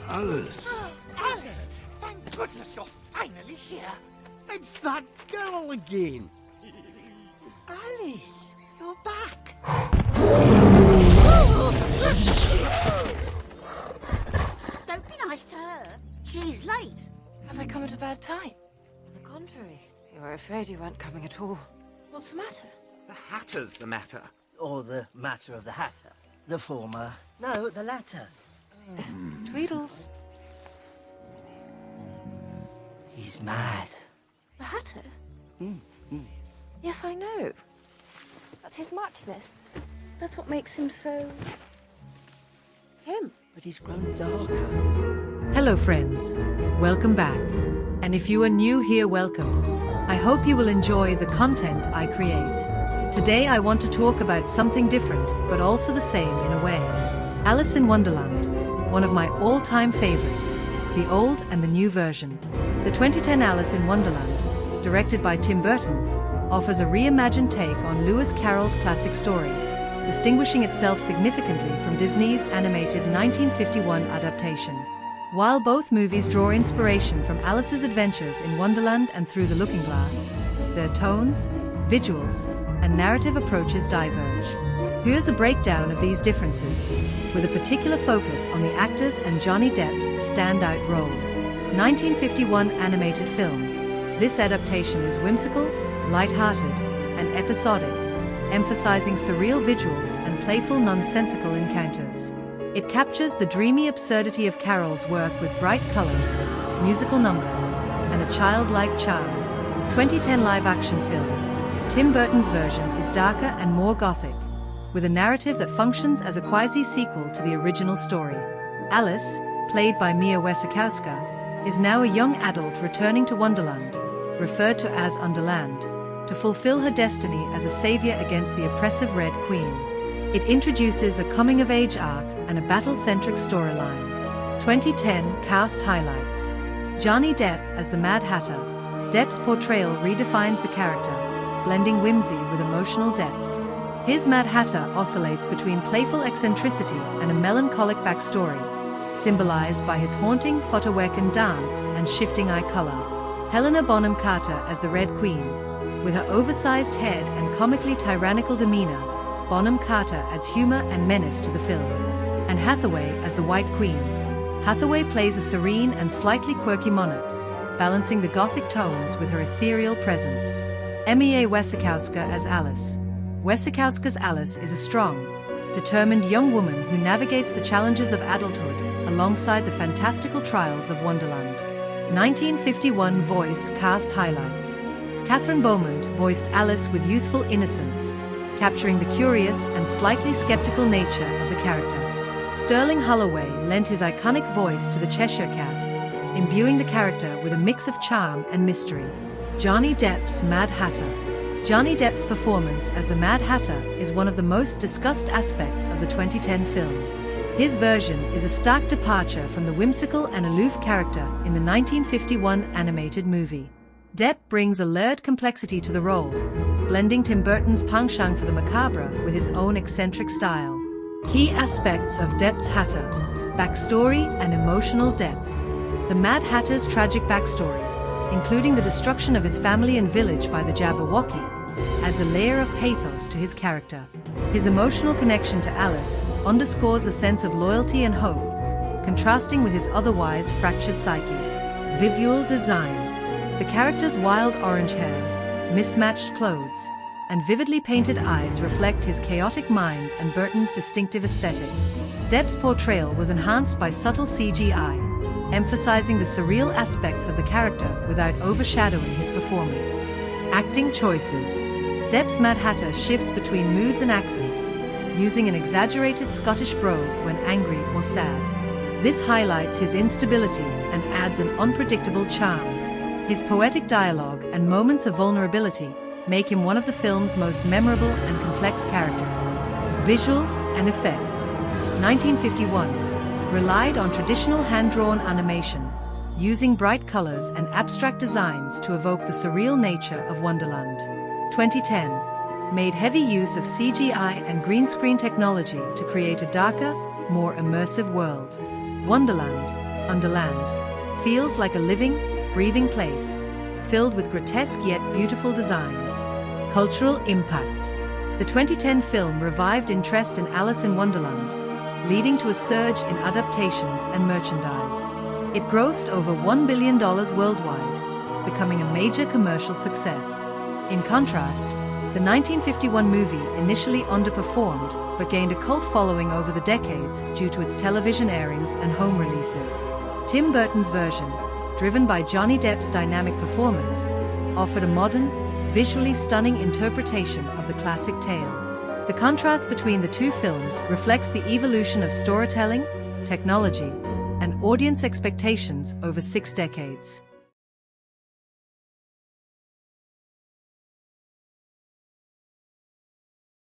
Alice. Alice, thank goodness you're finally here. It's that girl again. Alice, you're back. Don't be nice to her. She's late. Have I come at a bad time? On the contrary, you were afraid you weren't coming at all. What's the matter? The Hatter's the matter. Or the matter of the Hatter. The former. No, the latter. Tweedles. He's mad. The Hatter? Yes, I know. That's his muchness. That's what makes him so... him. But he's grown darker. Hello friends, welcome back. And if you are new here, welcome. I hope you will enjoy the content I create. Today I want to talk about something different, but also the same in a way. Alice in Wonderland, one of my all-time favorites, the old and the new version. The 2010 Alice in Wonderland, directed by Tim Burton, offers a reimagined take on Lewis Carroll's classic story, distinguishing itself significantly from Disney's animated 1951 adaptation. While both movies draw inspiration from Alice's adventures in Wonderland and Through the Looking Glass, their tones, visuals, and narrative approaches diverge. Here's a breakdown of these differences, with a particular focus on the actors and Johnny Depp's standout role. 1951 animated film. This adaptation is whimsical, light-hearted, and episodic, emphasizing surreal visuals and playful nonsensical encounters. It captures the dreamy absurdity of Carroll's work with bright colors, musical numbers, and a childlike charm. 2010 live-action film. Tim Burton's version is darker and more gothic, with a narrative that functions as a quasi-sequel to the original story. Alice, played by Mia Wasikowska, is now a young adult returning to Wonderland, referred to as Underland, to fulfill her destiny as a savior against the oppressive Red Queen. It introduces a coming-of-age arc and a battle-centric storyline. 2010 cast highlights. Johnny Depp as the Mad Hatter. Depp's portrayal redefines the character, blending whimsy with emotional depth. His Mad Hatter oscillates between playful eccentricity and a melancholic backstory, symbolized by his haunting fotowecken dance and shifting eye color. Helena Bonham Carter as the Red Queen. With her oversized head and comically tyrannical demeanor, Bonham Carter adds humor and menace to the film. Anne Hathaway as the White Queen. Hathaway plays a serene and slightly quirky monarch, balancing the gothic tones with her ethereal presence. Mia Wasikowska as Alice. Wasikowska's Alice is a strong, determined young woman who navigates the challenges of adulthood alongside the fantastical trials of Wonderland. 1951 voice cast highlights. Catherine Beaumont voiced Alice with youthful innocence, capturing the curious and slightly skeptical nature of the character. Sterling Holloway lent his iconic voice to the Cheshire Cat, imbuing the character with a mix of charm and mystery. Johnny Depp's Mad Hatter. Johnny Depp's performance as the Mad Hatter is one of the most discussed aspects of the 2010 film. His version is a stark departure from the whimsical and aloof character in the 1951 animated movie. Depp brings a layered complexity to the role, blending Tim Burton's penchant for the macabre with his own eccentric style. Key aspects of Depp's Hatter: backstory and emotional depth. The Mad Hatter's tragic backstory, including the destruction of his family and village by the Jabberwocky, adds a layer of pathos to his character. His emotional connection to Alice underscores a sense of loyalty and hope, contrasting with his otherwise fractured psyche. Visual design. The character's wild orange hair, mismatched clothes, and vividly painted eyes reflect his chaotic mind and Burton's distinctive aesthetic. Depp's portrayal was enhanced by subtle CGI, emphasizing the surreal aspects of the character without overshadowing his performance. Acting choices. Depp's Mad Hatter shifts between moods and accents, using an exaggerated Scottish brogue when angry or sad. This highlights his instability and adds an unpredictable charm. His poetic dialogue and moments of vulnerability make him one of the film's most memorable and complex characters. Visuals and effects. 1951 relied on traditional hand-drawn animation, using bright colors and abstract designs to evoke the surreal nature of Wonderland. 2010 made heavy use of CGI and green screen technology to create a darker, more immersive world. Wonderland, Underland, feels like a living, breathing place, filled with grotesque yet beautiful designs. Cultural impact. The 2010 film revived interest in Alice in Wonderland, leading to a surge in adaptations and merchandise. It grossed over $1 billion worldwide, becoming a major commercial success. In contrast, the 1951 movie initially underperformed but gained a cult following over the decades due to its television airings and home releases. Tim Burton's version, driven by Johnny Depp's dynamic performance, offered a modern, visually stunning interpretation of the classic tale. The contrast between the two films reflects the evolution of storytelling, technology, and audience expectations over 6 decades.